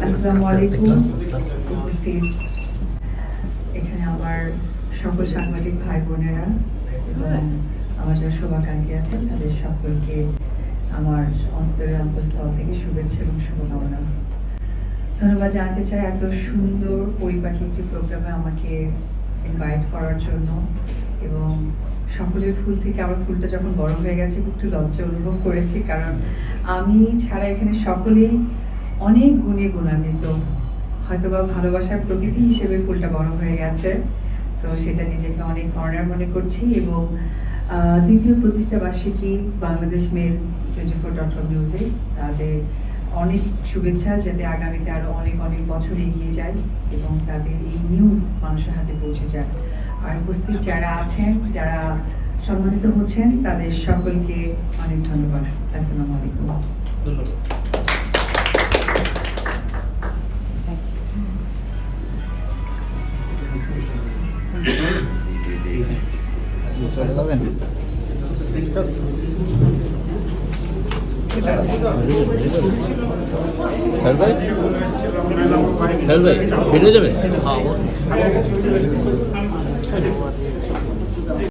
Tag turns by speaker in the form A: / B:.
A: আসসালামু আলাইকুম। উপস্থিত এখানে আমার সকল সাংবাদিক ভাই বোনেরা এবং আমার যারা শুভাকাঙ্ক্ষী আছেন তাদের সকলকে আমার অন্তরের অন্তঃস্থল থেকে শুভেচ্ছা এবং শুভকামনা। ধন্যবাদ জানাতে চাই এত সুন্দর পরিপাটি একটি প্রোগ্রামে আমাকে ইনভাইট করার জন্য। এবং সকলের ফুল থেকে আমার ফুলটা যখন বড় হয়ে গেছে একটু লজ্জা অনুভব করেছি, কারণ আমি ছাড়া এখানে সকলেই অনেক গুণে গুণান্বিত। হয়তোবা ভালোবাসার প্রকৃতি হিসেবে ফুলটা বড় হয়ে গেছে, সো সেটা নিজেকে অনেক অনার মনে করছি। এবং দ্বিতীয় প্রতিষ্ঠা বার্ষিকী বাংলাদেশ মেল 24 নিউজে তাদের অনেক শুভেচ্ছা, যাতে আগামীতে আরো অনেক অনেক বছর এগিয়ে যায় এবং তাদের এই নিউজ মানুষের হাতে পৌঁছে যায়। আর উপস্থিত যারা আছেন, যারা সম্মানিত হচ্ছেন, তাদের সকলকে অনেক ধন্যবাদ। আসসালামু আলাইকুম।
B: স্যার ভাই ফিরে যাবে।